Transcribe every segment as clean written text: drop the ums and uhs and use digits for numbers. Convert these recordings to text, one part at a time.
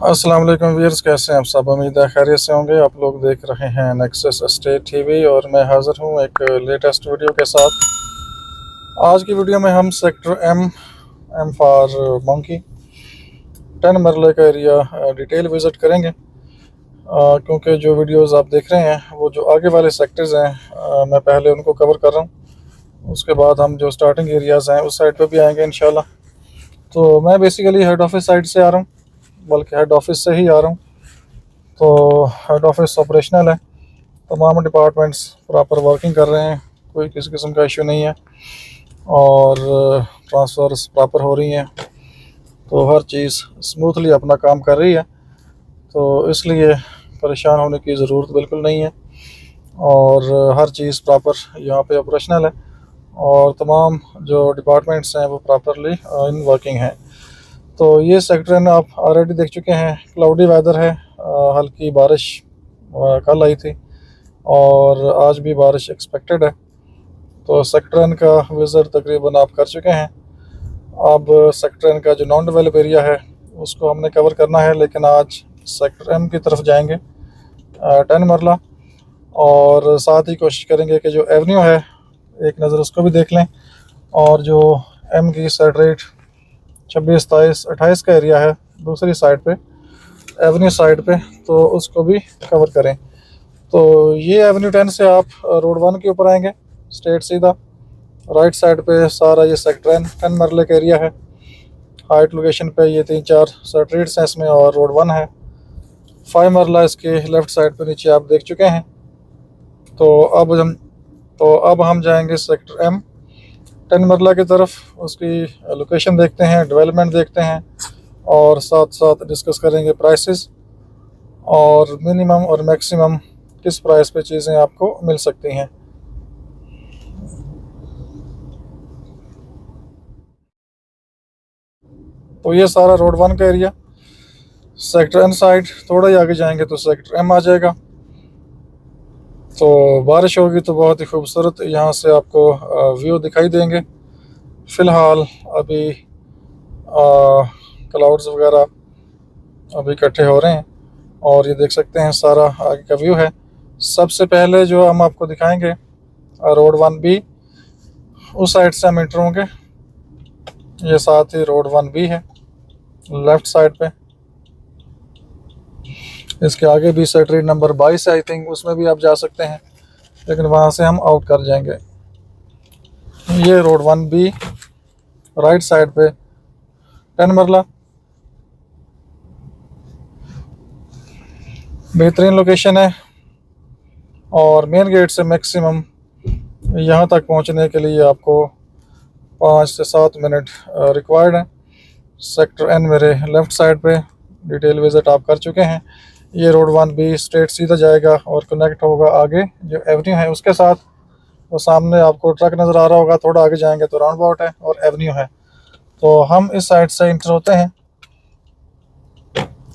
अस्सलाम वालेकुम व्यूअर्स, कैसे हैं आप सब। उम्मीद है खैरियत से होंगे। आप लोग देख रहे हैं नेक्सस एस्टेट टीवी और मैं हाज़िर हूं एक लेटेस्ट वीडियो के साथ। आज की वीडियो में हम sector M M for monkey 10 मरले का एरिया डिटेल विज़िट करेंगे। क्योंकि जो वीडियोस आप देख रहे हैं वो जो आगे वाले सेक्टर्स हैं, मैं पहले उनको कवर कर रहा हूं। उसके बाद हम जो स्टार्टिंग एरियाज़ हैं उस साइड पे भी आएंगे इंशाल्लाह। तो मैं बेसिकली हेड ऑफिस साइड से आ रहा हूँ, बल्कि हेड ऑफिस से ही आ रहा हूँ। तो हेड ऑफिस ऑपरेशनल है, तमाम डिपार्टमेंट्स प्रॉपर वर्किंग कर रहे हैं, कोई किसी किस्म का इशू नहीं है और ट्रांसफ़र्स प्रॉपर हो रही हैं। तो हर चीज़ स्मूथली अपना काम कर रही है, तो इसलिए परेशान होने की ज़रूरत बिल्कुल नहीं है और हर चीज़ प्रॉपर यहाँ पे ऑपरेशनल है और तमाम जो डिपार्टमेंट्स हैं वो प्रॉपरली इन वर्किंग हैं। तो ये सेक्टर आप ऑलरेडी देख चुके हैं। क्लाउडी वेदर है, हल्की बारिश कल आई थी और आज भी बारिश एक्सपेक्टेड है। तो सेक्टर एन का विज़िट तकरीबन आप कर चुके हैं। अब सेक्टर एन का जो नॉन डेवलप एरिया है उसको हमने कवर करना है, लेकिन आज सेक्टर एम की तरफ जाएंगे 10 मरला, और साथ ही कोशिश करेंगे कि जो एवेन्यू है एक नज़र उसको भी देख लें, और जो एम की सेक्रेट 26, 27, 28 का एरिया है दूसरी साइड पे, एवेन्यू साइड पे, तो उसको भी कवर करें। तो ये एवेन्यू 10 से आप रोड 1 के ऊपर आएंगे स्ट्रेट सीधा। राइट साइड पे सारा ये सेक्टर 10 मरले का एरिया है। हाइट लोकेशन पे ये 3-4 स्ट्रीट्स हैं इसमें और रोड 1 है। 5 मरला इसके लेफ़्ट साइड पे नीचे आप देख चुके हैं। तो अब हम जाएंगे सेक्टर एम 10 मरला की तरफ। उसकी लोकेशन देखते हैं, डेवलपमेंट देखते हैं और साथ साथ डिस्कस करेंगे प्राइसेस और मिनिमम और मैक्सिमम किस प्राइस पे चीज़ें आपको मिल सकती हैं। तो ये सारा रोड 1 का एरिया। सेक्टर एन साइड थोड़ा ही आगे जाएंगे तो सेक्टर एम आ जाएगा। तो बारिश होगी तो बहुत ही खूबसूरत यहाँ से आपको व्यू दिखाई देंगे। फ़िलहाल अभी क्लाउड्स वगैरह अभी इकट्ठे हो रहे हैं और ये देख सकते हैं सारा आगे का व्यू है। सबसे पहले जो हम आपको दिखाएंगे रोड 1B, उस साइड से हम इंटर होंगे। ये साथ ही रोड 1B है लेफ़्ट साइड पे। इसके आगे भी स्ट्रीट नंबर 22 है आई थिंक, उसमें भी आप जा सकते हैं, लेकिन वहाँ से हम आउट कर जाएंगे। ये रोड 1B राइट साइड पे 10 मरला, बेहतरीन लोकेशन है और मेन गेट से मैक्सिमम यहाँ तक पहुँचने के लिए आपको 5 से 7 मिनट रिक्वायर्ड है। सेक्टर एन मेरे लेफ़्ट साइड पे डिटेल विज़िट आप कर चुके हैं। ये रोड 1B स्ट्रेट सीधा जाएगा और कनेक्ट होगा आगे जो एवेन्यू है उसके साथ। वो सामने आपको ट्रक नज़र आ रहा होगा, थोड़ा आगे जाएंगे तो राउंड अबाउट है और एवेन्यू है। तो हम इस साइड से इंटर होते हैं।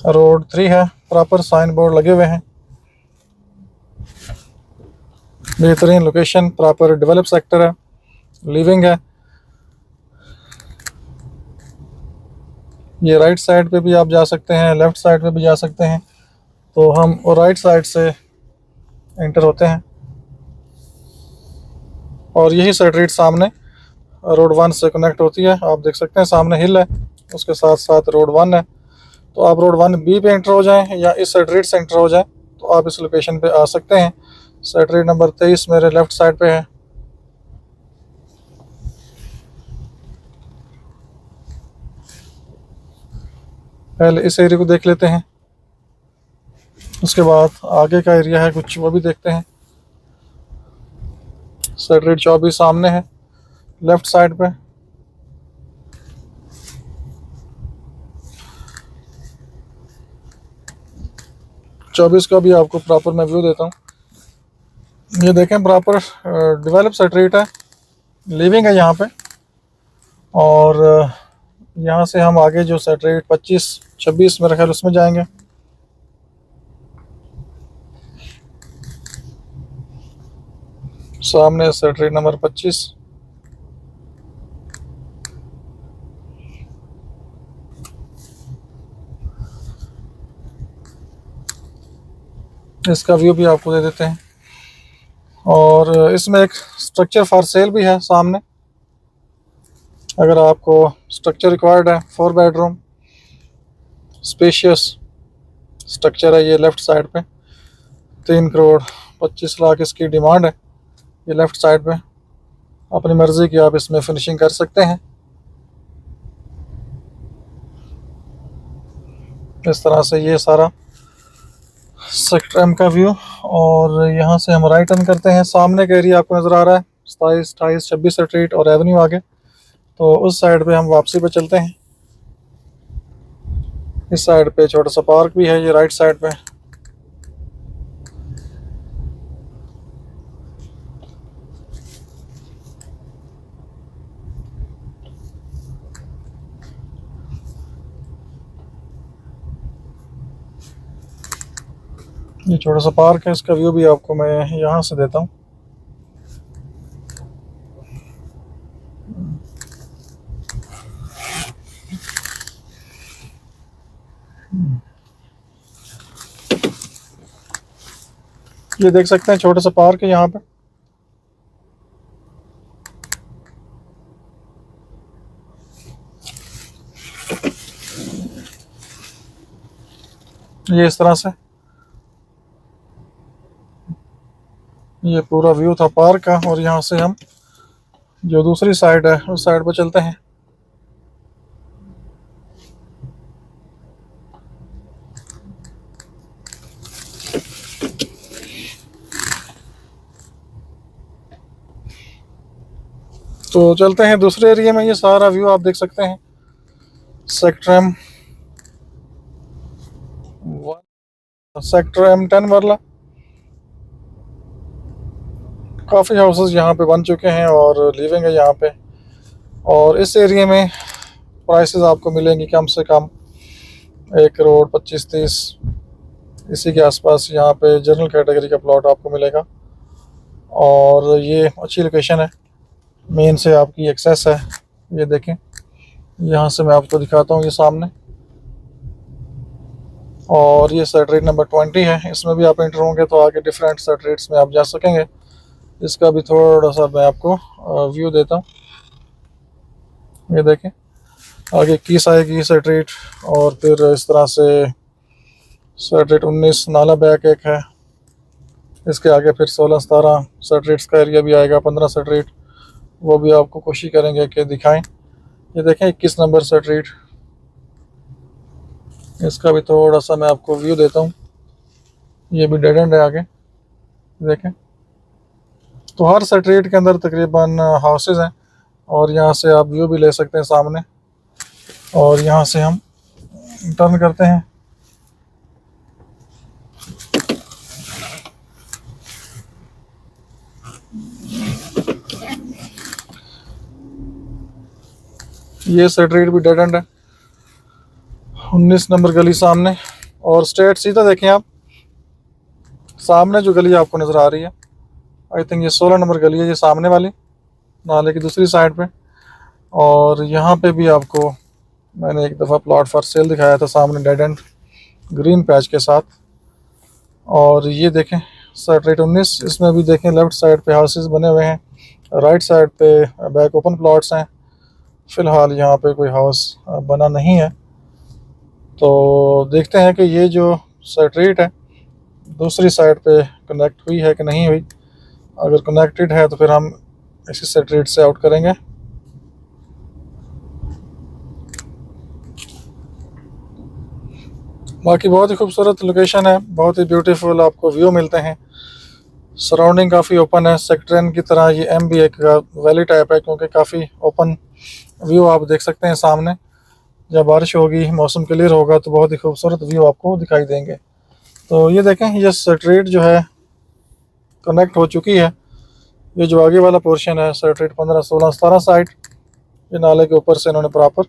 रोड 3 है, प्रॉपर साइन बोर्ड लगे हुए हैं। बेहतरीन लोकेशन, प्रॉपर डेवलप सेक्टर है, लिविंग है। ये राइट साइड पे भी आप जा सकते हैं, लेफ़्ट साइड पे भी जा सकते हैं। तो हम राइट साइड से एंटर होते हैं और यही स्ट्रीट सामने रोड 1 से कनेक्ट होती है। आप देख सकते हैं सामने हिल है, उसके साथ साथ रोड 1 है। तो आप रोड 1B पे एंटर हो जाएं या इस स्ट्रीट से एंटर हो जाएं तो आप इस लोकेशन पे आ सकते हैं। स्ट्रीट नंबर 23 मेरे लेफ़्ट साइड पे है। पहले इस एरिया को देख लेते हैं, उसके बाद आगे का एरिया है कुछ वो भी देखते हैं। स्ट्रीट 24 सामने है लेफ़्ट साइड पे। चौबीस का भी आपको प्रॉपर मैं व्यू देता हूँ। ये देखें प्रॉपर डेवलप स्ट्रीट है, लिविंग है यहाँ पे। और यहाँ से हम आगे जो स्ट्रीट 25-26 मेरे ख्याल उसमें जाएंगे। सामने स्ट्रीट नंबर 25। इसका व्यू भी आपको दे देते हैं। और इसमें एक स्ट्रक्चर फॉर सेल भी है सामने, अगर आपको स्ट्रक्चर रिक्वायर्ड है। 4 बेडरूम स्पेशियस स्ट्रक्चर है ये। लेफ़्ट साइड पे 3 करोड़ 25 लाख इसकी डिमांड है। ये लेफ़्ट साइड पे अपनी मर्ज़ी की आप इसमें फिनिशिंग कर सकते हैं। इस तरह से ये सारा सेक्टर एम का व्यू। और यहाँ से हम राइट टर्न करते हैं। सामने का एरिया आपको नज़र आ रहा है 27, 28, 26 स्ट्रीट और एवेन्यू आगे। तो उस साइड पे हम वापसी पे चलते हैं। इस साइड पे छोटा सा पार्क भी है, ये राइट साइड पे। ये छोटा सा पार्क है, इसका व्यू भी आपको मैं यहाँ से देता हूँ। ये देख सकते हैं छोटा सा पार्क है यहाँ पे। ये इस तरह से ये पूरा व्यू था पार्क का। और यहाँ से हम जो दूसरी साइड है उस साइड पर चलते हैं। तो चलते हैं दूसरे एरिया में। ये सारा व्यू आप देख सकते हैं सेक्टर M10 वाला। काफ़ी हाउसेस यहाँ पे बन चुके हैं और लिविंग है यहाँ पे। और इस एरिया में प्राइसेस आपको मिलेंगी कम से कम 1 करोड़ 25-30 इसी के आसपास। यहाँ पे जनरल कैटेगरी का प्लॉट आपको मिलेगा। और ये अच्छी लोकेशन है, मेन से आपकी एक्सेस है। ये देखें, यहाँ से मैं आपको दिखाता हूँ ये सामने। और ये स्ट्रीट नंबर 20 है, इसमें भी आप एंटर होंगे तो आगे डिफरेंट स्ट्रीट्स में आप जा सकेंगे। इसका भी थोड़ा सा मैं आपको व्यू देता हूँ। ये देखें, आगे किस आएगी स्ट्रीट। और फिर इस तरह से स्ट्रीट 19 नाला बैक एक है। इसके आगे फिर 16-17 स्ट्रीट्स का एरिया भी आएगा। 15 स्ट्रीट वो भी आपको कोशिश करेंगे कि दिखाएं। ये देखें 21 नंबर स्ट्रीट, इसका भी थोड़ा सा मैं आपको व्यू देता हूँ। ये भी डेड एंड है आगे, देखें। तो हर स्ट्रीट के अंदर तकरीबन हाउसेस हैं और यहाँ से आप व्यू भी ले सकते हैं सामने। और यहाँ से हम टर्न करते हैं। ये स्ट्रीट भी डेड एंड है, 19 नंबर गली सामने। और स्ट्रेट सीधा देखें आप, सामने जो गली आपको नज़र आ रही है, आई थिंक ये 16 नंबर गली है, ये सामने वाली नाले की दूसरी साइड पे। और यहाँ पे भी आपको मैंने एक दफ़ा प्लॉट फॉर सेल दिखाया था सामने, डेड एंड ग्रीन पैच के साथ। और ये देखें स्ट्रीट 19, इसमें भी देखें लेफ़्ट साइड पे हाउसेस बने हुए हैं, राइट साइड पे बैक ओपन प्लॉट्स हैं। फ़िलहाल यहाँ पे कोई हाउस बना नहीं है। तो देखते हैं कि ये जो स्ट्रीट है दूसरी साइड पे कनेक्ट हुई है कि नहीं हुई। अगर कनेक्टेड है तो फिर हम इसी स्ट्रीट से आउट करेंगे। बाकी बहुत ही खूबसूरत लोकेशन है, बहुत ही ब्यूटीफुल आपको व्यू मिलते हैं। सराउंडिंग काफ़ी ओपन है, सेक्टर एन की तरह ये एम भी एक वैली टाइप है, क्योंकि काफ़ी ओपन व्यू आप देख सकते हैं सामने। जब बारिश होगी, मौसम क्लियर होगा तो बहुत ही खूबसूरत व्यू आपको दिखाई देंगे। तो ये देखें, ये स्ट्रीट जो है कनेक्ट हो चुकी है। ये जो आगे वाला पोर्शन है स्ट्रीट 15, 16, 17 साइड, ये नाले के ऊपर से इन्होंने प्रॉपर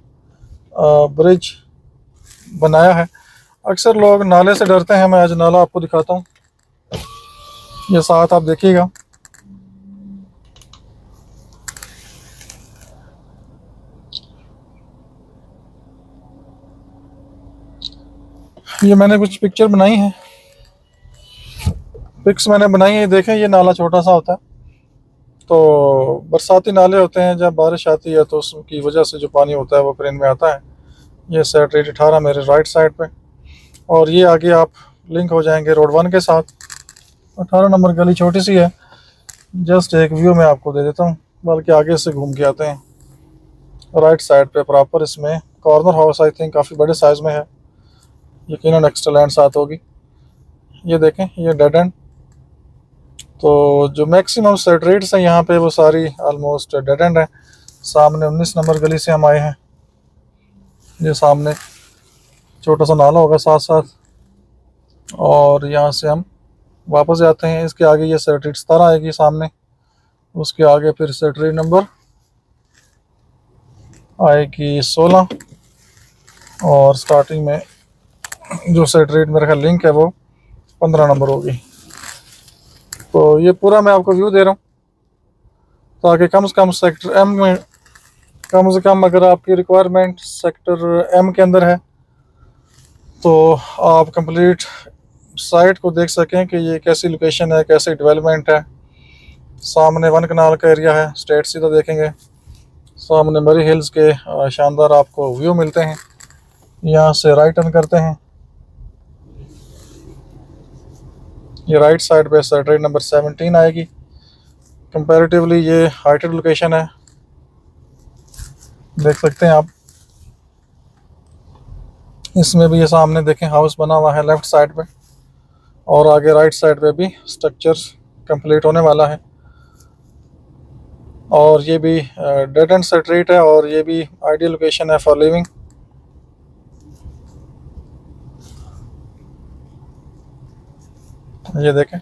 ब्रिज बनाया है। अक्सर लोग नाले से डरते हैं, मैं आज नाला आपको दिखाता हूँ। ये साथ आप देखिएगा, ये मैंने कुछ पिक्चर बनाई है। पिक्स मैंने बनाई है, देखें ये नाला छोटा सा होता है, तो बरसाती नाले होते हैं, जब बारिश आती है तो उसकी वजह से जो पानी होता है वो फिर इनमें आता है। ये सेक्रेट 18 मेरे राइट साइड पे, और ये आगे आप लिंक हो जाएंगे रोड 1 के साथ। 18 नंबर गली छोटी सी है, जस्ट एक व्यू में आपको दे देता हूँ, बल्कि आगे से घूम के आते हैं। राइट साइड पे प्रॉपर इसमें कॉर्नर हाउस आई थिंक काफ़ी बड़े साइज़ में है, यकीनन एक्स्ट्रा लैंड साथ होगी। ये देखें ये डेड एंड, तो जो मैक्सिमम स्ट्रीट्स हैं यहाँ पे वो सारी ऑलमोस्ट डेड एंड है। सामने 19 नंबर गली से हम आए हैं, ये सामने छोटा सा नाला होगा साथ साथ, और यहाँ से हम वापस जाते हैं। इसके आगे ये स्ट्रीट 17 आएगी सामने, उसके आगे फिर स्ट्रीट नंबर आएगी 16, और स्टार्टिंग में जो स्ट्रीट मेरे ख्याल लिंक है वो 15 नंबर होगी। तो ये पूरा मैं आपको व्यू दे रहा हूँ ताकि कम से कम सेक्टर एम में कम से कम अगर आपकी रिक्वायरमेंट सेक्टर एम के अंदर है तो आप कंप्लीट साइट को देख सकें कि ये कैसी लोकेशन है, कैसी डेवलपमेंट है। सामने 1 कनाल का एरिया है, स्ट्रेट सीधा देखेंगे सामने मरी हिल्स के शानदार आपको व्यू मिलते हैं। यहाँ से राइट टर्न करते हैं, ये राइट साइड पे स्ट्रीट नंबर 17 आएगी। कंपैरेटिवली ये हाइटेड लोकेशन है, देख सकते हैं आप। इसमें भी ये सामने देखें हाउस बना हुआ है लेफ़्ट साइड पे, और आगे राइट साइड पे भी स्ट्रक्चर कंप्लीट होने वाला है। और ये भी डेड एंड स्ट्रीट है, और ये भी आइडियल लोकेशन है फॉर लिविंग। ये देखें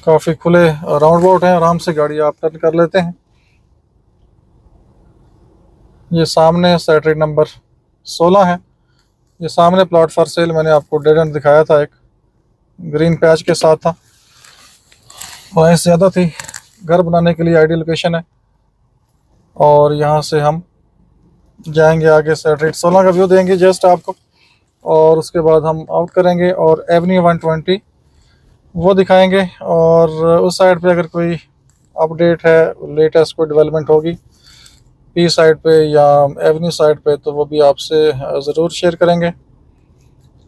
काफ़ी खुले राउंड अबाउट हैं, आराम से गाड़ी आप टर्न कर लेते हैं। ये सामने स्ट्रीट नंबर 16 है, ये सामने प्लॉट फॉर सेल मैंने आपको डेड एंड दिखाया था, एक ग्रीन पैच के साथ था, प्राइस ज़्यादा थी, घर बनाने के लिए आइडियल लोकेशन है। और यहाँ से हम जाएंगे आगे स्ट्रीट 16 का व्यू देंगे जस्ट आपको, और उसके बाद हम आउट करेंगे और एवेन्यू 120 वो दिखाएंगे। और उस साइड पे अगर कोई अपडेट है, लेटेस्ट कोई डेवलपमेंट होगी पी साइड पे या एवेन्यू साइड पे, तो वो भी आपसे ज़रूर शेयर करेंगे।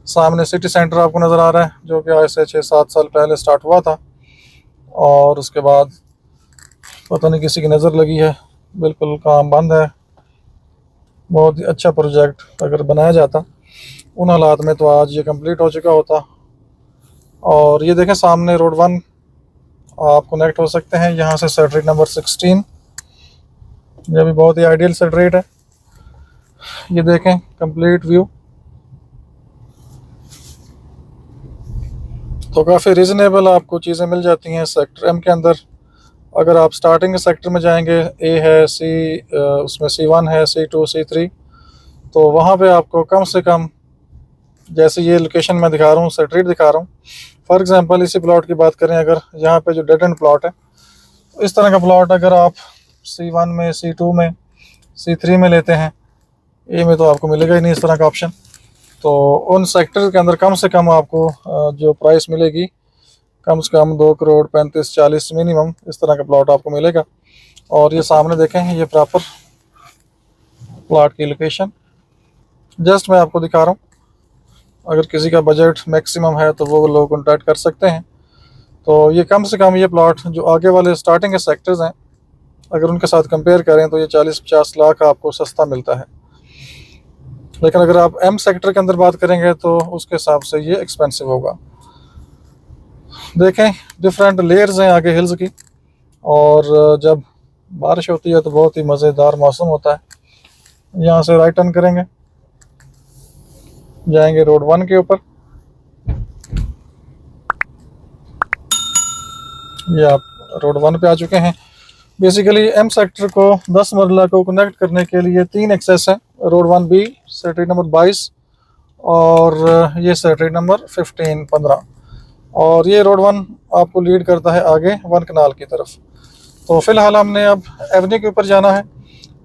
सामने सिटी सेंटर आपको नज़र आ रहा है, जो कि आज से 6-7 साल पहले स्टार्ट हुआ था, और उसके बाद पता नहीं किसी की नज़र लगी है, बिल्कुल काम बंद है। बहुत ही अच्छा प्रोजेक्ट अगर बनाया जाता उन हालात में तो आज ये कंप्लीट हो चुका होता। और ये देखें सामने रोड 1 आप कनेक्ट हो सकते हैं यहाँ से स्ट्रीट नंबर 16, यह भी बहुत ही आइडियल स्ट्रीट है। ये देखें कंप्लीट व्यू, तो काफ़ी रीज़नेबल आपको चीज़ें मिल जाती हैं सेक्टर एम के अंदर। अगर आप स्टार्टिंग सेक्टर में जाएंगे, ए है, सी उसमें C1 है, C2, C3, तो वहाँ पे आपको कम से कम, जैसे ये लोकेशन मैं दिखा रहा हूँ, स्ट्रीट दिखा रहा हूँ, फॉर एग्जांपल इसी प्लॉट की बात करें, अगर यहाँ पे जो डेड एंड प्लॉट है, तो इस तरह का प्लॉट अगर आप C1 में, C2 में, C3 में लेते हैं, ए में तो आपको मिलेगा ही नहीं इस तरह का ऑप्शन। तो उन सेक्टर के अंदर कम से कम आपको जो प्राइस मिलेगी कम से कम 2 करोड़ 35-40 मिनिमम इस तरह का प्लॉट आपको मिलेगा। और ये सामने देखें ये प्रॉपर प्लॉट की लोकेशन जस्ट मैं आपको दिखा रहा हूँ। अगर किसी का बजट मैक्सिमम है तो वो लोग कॉन्टैक्ट कर सकते हैं। तो ये कम से कम ये प्लॉट जो आगे वाले स्टार्टिंग के सेक्टर्स हैं, अगर उनके साथ कंपेयर करें तो ये 40-50 लाख आपको सस्ता मिलता है। लेकिन अगर आप एम सेक्टर के अंदर बात करेंगे तो उसके हिसाब से ये एक्सपेंसिव होगा। देखें डिफरेंट लेयर्स हैं आगे हिल्स की, और जब बारिश होती है तो बहुत ही मज़ेदार मौसम होता है। यहाँ से राइट टर्न करेंगे, जाएंगे रोड 1 के ऊपर। ये आप रोड 1 पे आ चुके हैं। बेसिकली एम सेक्टर को 10 मरला को कनेक्ट करने के लिए 3 एक्सेस हैं, रोड 1B स्ट्रीट नंबर 22 और ये स्ट्रीट नंबर 15 और ये रोड 1 आपको लीड करता है आगे 1 कनाल की तरफ। तो फिलहाल हमने अब एवेन्यू के ऊपर जाना है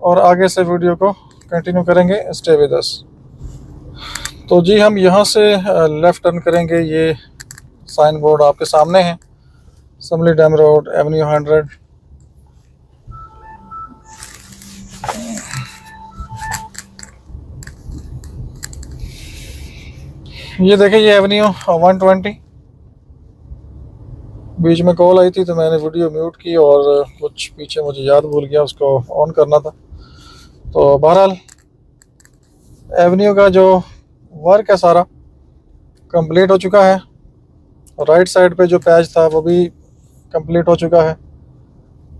और आगे से वीडियो को कंटिन्यू करेंगे, स्टे विद अस। तो जी हम यहाँ से लेफ़्ट टर्न करेंगे, ये साइन बोर्ड आपके सामने है। समली डैम रोड, एवेन्यू 100। ये देखें, ये एवेन्यू 120। बीच में कॉल आई थी तो मैंने वीडियो म्यूट की और कुछ पीछे मुझे याद भूल गया, उसको ऑन करना था। तो बहरहाल एवेन्यू का जो वर्क है सारा कंप्लीट हो चुका है। राइट साइड पे जो पैच था वो भी कंप्लीट हो चुका है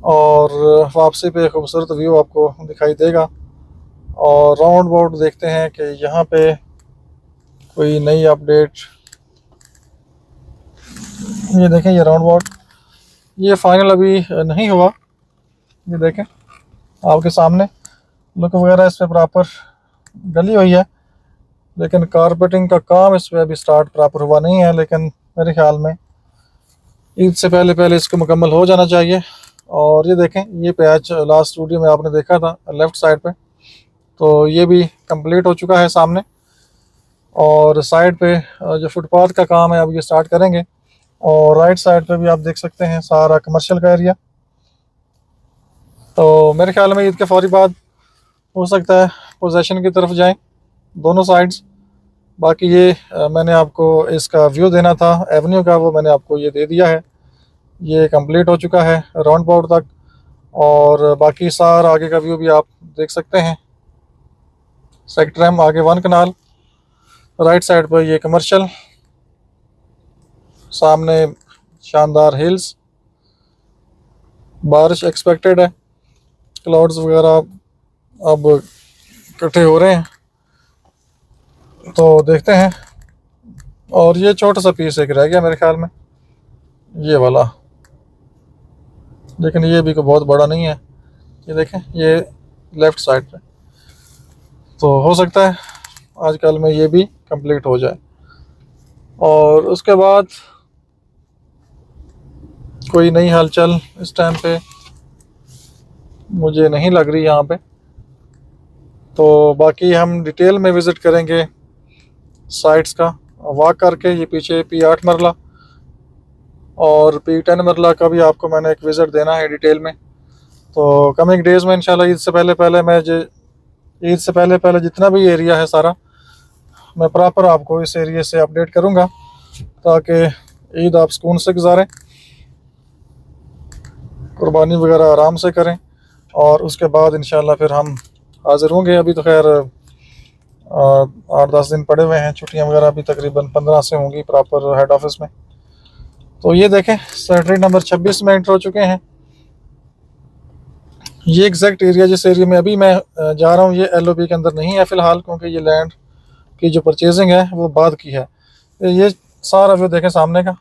और वापसी पे खूबसूरत व्यू आपको दिखाई देगा। और राउंड अबाउट देखते हैं कि यहाँ पे कोई नई अपडेट। ये देखें, ये राउंड अबाउट ये फाइनल अभी नहीं हुआ। ये देखें आपके सामने लुक वगैरह इस पर प्रॉपर डली हुई है, लेकिन कारपेटिंग का काम इस पर अभी स्टार्ट प्रॉपर हुआ नहीं है। लेकिन मेरे ख्याल में ईद से पहले पहले इसको मुकम्मल हो जाना चाहिए। और ये देखें, ये पैच लास्ट वीडियो में आपने देखा था लेफ़्ट साइड पे, तो ये भी कंप्लीट हो चुका है सामने। और साइड पे जो फुटपाथ का काम है अब ये स्टार्ट करेंगे। और राइट साइड पे भी आप देख सकते हैं सारा कमर्शियल का एरिया। तो मेरे ख्याल में ईद के फौरी बाद हो सकता है पोजेशन की तरफ जाएं दोनों साइड्स। बाकी ये मैंने आपको इसका व्यू देना था एवेन्यू का, वो मैंने आपको ये दे दिया है। ये कंप्लीट हो चुका है राउंड अबाउट तक। और बाकी सारा आगे का व्यू भी आप देख सकते हैं। सेक्टर एम आगे 1 कनाल, राइट साइड पर ये कमर्शियल, सामने शानदार हिल्स। बारिश एक्सपेक्टेड है, क्लाउड्स वगैरह अब इकट्ठे हो रहे हैं, तो देखते हैं। और ये छोटा सा पीस एक रह गया मेरे ख्याल में, ये वाला, लेकिन ये भी कोई बहुत बड़ा नहीं है। ये देखें, ये लेफ़्ट साइड पे, तो हो सकता है आजकल में ये भी कंप्लीट हो जाए। और उसके बाद कोई नई हलचल इस टाइम पे मुझे नहीं लग रही यहाँ पे। तो बाकी हम डिटेल में विज़िट करेंगे साइट्स का वॉक करके। ये पीछे P8 मरला और P10 मरला का भी आपको मैंने एक विज़िट देना है डिटेल में। तो कमिंग डेज़ में इंशाल्लाह ईद से पहले पहले जितना भी एरिया है सारा मैं प्रॉपर आपको इस एरिया से अपडेट करूँगा, ताकि ईद आप सुकून से गुजारें, कुर्बानी वगैरह आराम से करें। और उसके बाद इंशाल्लाह फिर हम हाज़िर होंगे। अभी तो खैर 8-10 दिन पड़े हुए हैं, छुट्टियां वगैरह अभी तकरीबन 15 से होंगी प्रॉपर हेड ऑफिस में। तो ये देखें, सेक्टर नंबर 26 में एंटर हो चुके हैं। ये एग्जैक्ट एरिया जिस एरिया में अभी मैं जा रहा हूँ ये LOP के अंदर नहीं है फ़िलहाल, क्योंकि ये लैंड की जो परचेजिंग है वो बाद की है। ये सारा व्यू देखें सामने का,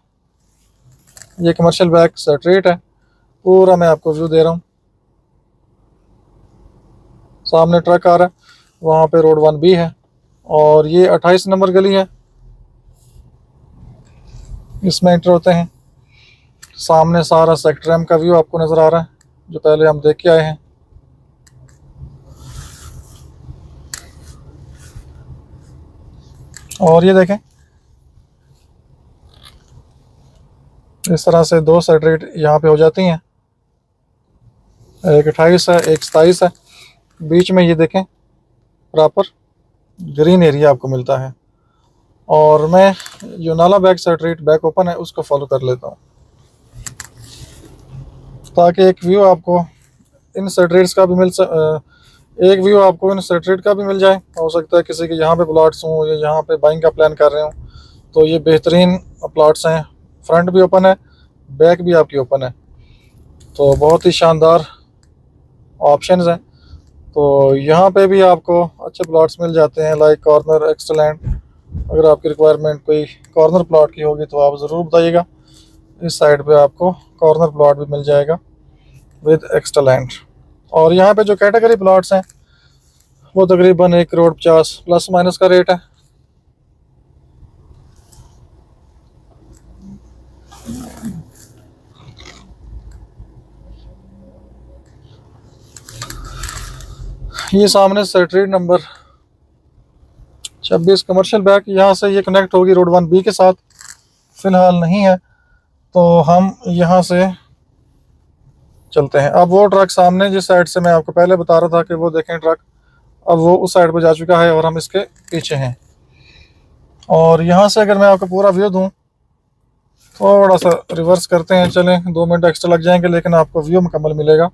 ये कमर्शियल बैक स्ट्रीट है, पूरा मैं आपको व्यू दे रहा हूँ। सामने ट्रक आ रहा है, वहाँ पे रोड 1B है। और ये 28 नंबर गली है, इसमें एंटर होते हैं। सामने सारा सेक्टर एम का व्यू आपको नज़र आ रहा है, जो पहले हम देख के आए हैं। और ये देखें, इस तरह से 2 स्ट्रीट यहाँ पे हो जाती हैं, एक 28 है, एक 27 है। बीच में ये देखें प्रॉपर ग्रीन एरिया आपको मिलता है। और मैं जो नाला बैक स्ट्रीट बैक ओपन है उसको फॉलो कर लेता हूँ, ताकि एक व्यू आपको इन स्ट्रीट्स का भी मिल जाए। हो सकता है किसी के यहाँ पे प्लॉट्स हों या यहाँ पे बाइंग का प्लान कर रहे हों, तो ये बेहतरीन प्लॉट्स हैं। फ्रंट भी ओपन है, बैक भी आपकी ओपन है, तो बहुत ही शानदार ऑप्शंस हैं। तो यहाँ पे भी आपको अच्छे प्लॉट्स मिल जाते हैं, लाइक कॉर्नर एक्सलेंट। अगर आपकी रिक्वायरमेंट कोई कॉर्नर प्लॉट की होगी तो आप ज़रूर बताइएगा। इस साइड पे आपको कॉर्नर प्लॉट भी मिल जाएगा विद एक्सलेंट। और यहाँ पे जो कैटेगरी प्लॉट्स हैं वो तकरीबन 1 करोड़ 50 प्लस माइनस का रेट है। ये सामने स्ट्रीट नंबर 26 कमर्शियल बैक, यहाँ से ये कनेक्ट होगी रोड 1B के साथ। फ़िलहाल नहीं है, तो हम यहाँ से चलते हैं। अब वो ट्रक सामने जिस साइड से मैं आपको पहले बता रहा था कि वो देखें ट्रक, अब वो उस साइड पर जा चुका है और हम इसके पीछे हैं। और यहाँ से अगर मैं आपको पूरा व्यू दूँ, थोड़ा सा रिवर्स करते हैं, चलें 2 मिनट एक्स्ट्रा लग जाएंगे लेकिन आपको व्यू मुकम्मल मिलेगा।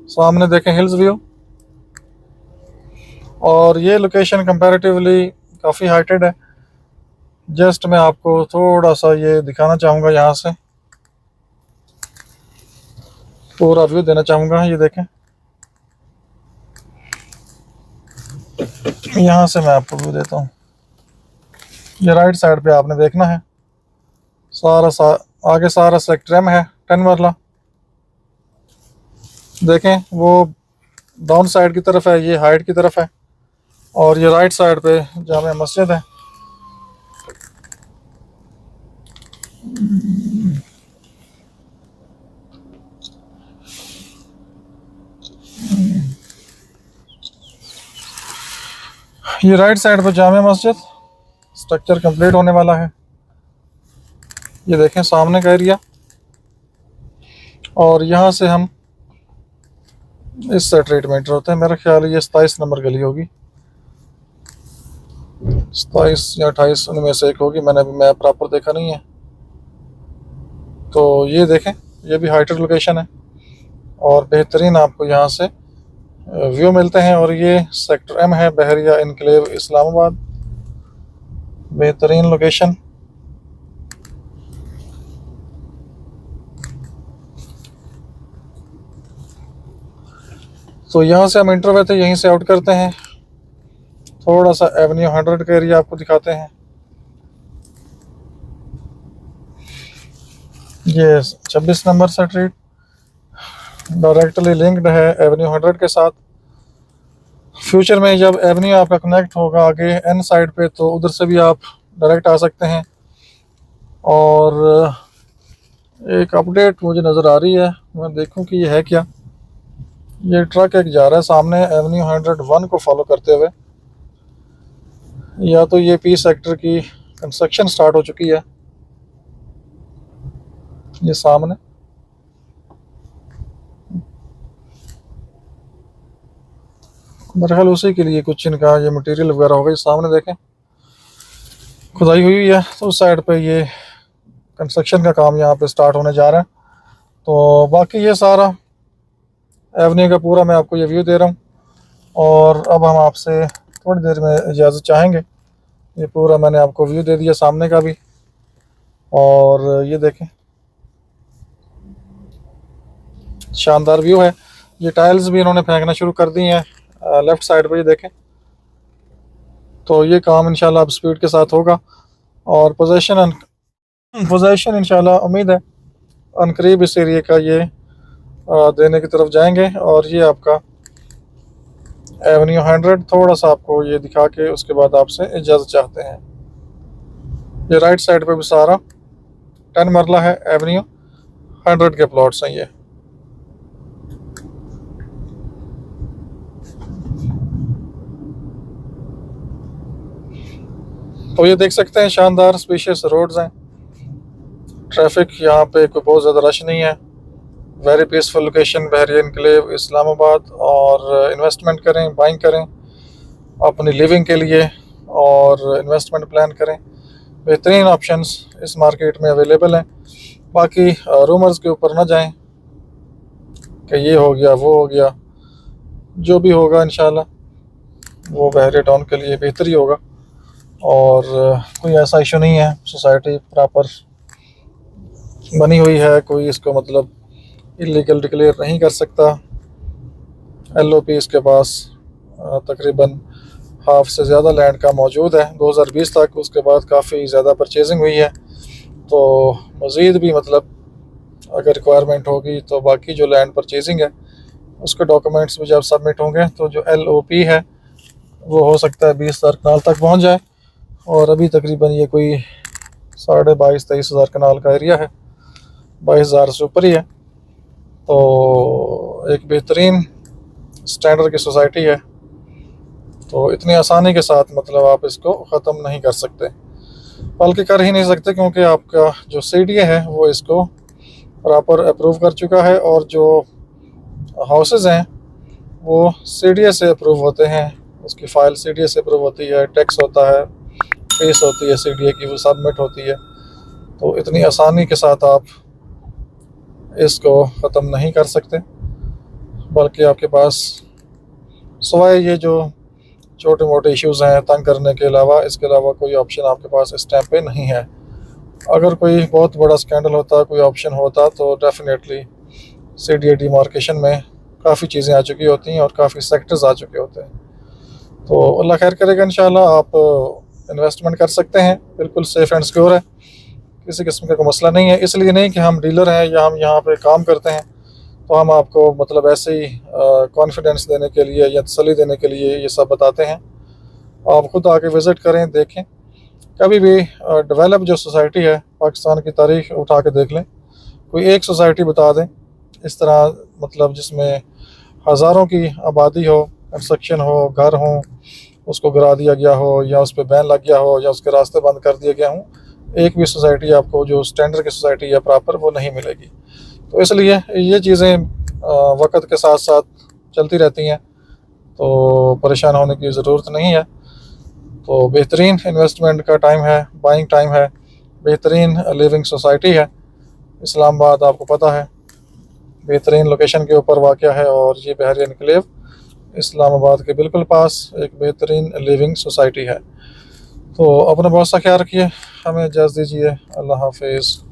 सामने देखें हिल्स व्यू, और ये लोकेशन कंपैरेटिवली काफ़ी हाइटेड है। जस्ट मैं आपको थोड़ा सा ये दिखाना चाहूँगा, यहाँ से पूरा व्यू देना चाहूँगा। ये देखें, यहाँ से मैं आपको व्यू देता हूँ। ये राइट साइड पे आपने देखना है, आगे सारा सेक्टर एम है, 10 मरला। देखें वो डाउन साइड की तरफ है, ये हाइट की तरफ है, और ये राइट साइड पे जामे मस्जिद है। ये राइट साइड पे जामे मस्जिद, स्ट्रक्चर कंप्लीट होने वाला है। ये देखें सामने का एरिया, और यहाँ से हम इस स्ट्रीट में एंटर होते हैं। मेरा ख्याल है ये 27 नंबर गली होगी, 27 या 28 उनमें से एक होगी, मैंने अभी मैप प्रॉपर देखा नहीं है। तो ये देखें, ये भी हाइटेड लोकेशन है और बेहतरीन आपको यहाँ से व्यू मिलते हैं। और ये सेक्टर एम है, बहरिया इनक्लेव इस्लामाबाद, बेहतरीन लोकेशन। तो यहाँ से हम इंटर हुए थे, यहीं से आउट करते हैं। थोड़ा सा एवेन्यू 100 का एरिया आपको दिखाते हैं। ये 26 नंबर स्ट्रीट डायरेक्टली लिंक्ड है एवेन्यू 100 के साथ। फ्यूचर में जब एवेन्यू आपका कनेक्ट होगा आगे एन साइड पे, तो उधर से भी आप डायरेक्ट आ सकते हैं। और एक अपडेट मुझे नज़र आ रही है, मैं देखूं कि ये है क्या। ये ट्रक एक जा रहा है सामने एवेन्यू 101 को फॉलो करते हुए, या तो ये पी सेक्टर की कंस्ट्रक्शन स्टार्ट हो चुकी है। ये सामने मेरे ख्याल उसी के लिए कुछ इनका ये मटेरियल वगैरह होगा। ये सामने देखें खुदाई हुई है, तो उस साइड पे ये कंस्ट्रक्शन का काम यहाँ पे स्टार्ट होने जा रहा है। तो बाकी ये सारा एवेन्यू का पूरा मैं आपको ये व्यू दे रहा हूँ, और अब हम आपसे थोड़ी देर में इजाज़त चाहेंगे। ये पूरा मैंने आपको व्यू दे दिया सामने का भी, और ये देखें शानदार व्यू है। ये टाइल्स भी इन्होंने फेंकना शुरू कर दी हैं लेफ़्ट साइड पे, ये देखें। तो ये काम इंशाल्लाह अब स्पीड के साथ होगा, और पोजेशन इंशाल्लाह उम्मीद है अनकरीब इस एरिया का ये देने की तरफ जाएंगे। और ये आपका एवेन्यू 100 थोड़ा सा आपको ये दिखा के उसके बाद आपसे इजाज़त चाहते हैं। ये राइट साइड पे भी सारा 10 मरला है, एवेन्यू 100 के प्लॉट्स हैं ये। तो ये देख सकते हैं शानदार स्पेशियस रोड्स हैं, ट्रैफिक यहाँ पे कोई बहुत ज़्यादा रश नहीं है। वेरी पीसफुल लोकेशन, बहरिया इनक्लेव इस्लामाबाद। और इन्वेस्टमेंट करें, बाइंग करें अपनी लिविंग के लिए, और इन्वेस्टमेंट प्लान करें, बेहतरीन ऑप्शंस इस मार्केट में अवेलेबल हैं। बाकी रूमर्स के ऊपर ना जाएं कि ये हो गया वो हो गया, जो भी होगा इंशाल्लाह वो बहरिया टाउन के लिए बेहतर ही होगा। और कोई ऐसा इशू नहीं है, सोसाइटी प्रॉपर बनी हुई है, कोई इसको मतलब इलीगल डिक्लेयर नहीं कर सकता। LOP इसके पास तकरीबन हाफ से ज़्यादा लैंड का मौजूद है 2020 तक, उसके बाद काफ़ी ज़्यादा परचेजिंग हुई है। तो मज़ीद भी मतलब अगर रिक्वायरमेंट होगी तो बाकी जो लैंड परचेजिंग है उसके डॉक्यूमेंट्स भी जब सबमिट होंगे तो जो LOP है वो हो सकता है 20,000 कनाल तक पहुंच जाए। और अभी तकरीबन ये कोई 22,000-23,000 कनाल का एरिया है, 22,000 से ऊपर ही है। तो एक बेहतरीन स्टैंडर्ड की सोसाइटी है, तो इतनी आसानी के साथ मतलब आप इसको ख़त्म नहीं कर सकते। बल्कि कर ही नहीं सकते, क्योंकि आपका जो CDA है वो इसको प्रॉपर अप्रूव कर चुका है, और जो हाउसेस हैं वो CDA से अप्रूव होते हैं, उसकी फ़ाइल CDA से अप्रूव होती है, टैक्स होता है, फीस होती है CDA की, वो सबमिट होती है। तो इतनी आसानी के साथ आप इसको ख़त्म नहीं कर सकते, बल्कि आपके पास सिवाय ये जो छोटे मोटे इश्यूज़ हैं तंग करने के अलावा, इसके अलावा कोई ऑप्शन आपके पास इस टाइम पे नहीं है। अगर कोई बहुत बड़ा स्कैंडल होता, कोई ऑप्शन होता, तो डेफिनेटली CDA डिमार्केशन में काफ़ी चीज़ें आ चुकी होती हैं और काफ़ी सेक्टर्स आ चुके होते हैं। तो अल्लाह खैर करेगा इंशाल्लाह। आप इन्वेस्टमेंट कर सकते हैं, बिल्कुल सेफ़ एंड सिक्योर है, किसी किस्म का कोई मसला नहीं है। इसलिए नहीं कि हम डीलर हैं या हम यहाँ पे काम करते हैं तो हम आपको मतलब ऐसे ही कॉन्फिडेंस देने के लिए या तसल्ली देने के लिए ये सब बताते हैं। आप खुद आके विज़िट करें, देखें। कभी भी डेवलप जो सोसाइटी है पाकिस्तान की तारीख उठा के देख लें, कोई एक सोसाइटी बता दें इस तरह, मतलब जिसमें हज़ारों की आबादी हो, कंस्ट्रक्शन हो, घर हो, उसको गिरा दिया गया हो या उस पर बैन लग गया हो या उसके रास्ते बंद कर दिए गए हों, एक भी सोसाइटी आपको जो स्टैंडर्ड की सोसाइटी है प्रॉपर वो नहीं मिलेगी। तो इसलिए ये चीज़ें वक्त के साथ साथ चलती रहती हैं, तो परेशान होने की ज़रूरत नहीं है। तो बेहतरीन इन्वेस्टमेंट का टाइम है, बाइंग टाइम है, बेहतरीन लिविंग सोसाइटी है। इस्लामाबाद आपको पता है बेहतरीन लोकेशन के ऊपर वाक़या है, और ये बहरी एनक्लेव इस्लामाबाद के बिल्कुल पास एक बेहतरीन लिविंग सोसाइटी है। तो अपना बहुत सा ख्याल रखिए, हमें इजाज़त दीजिए। अल्लाह हाफिज़।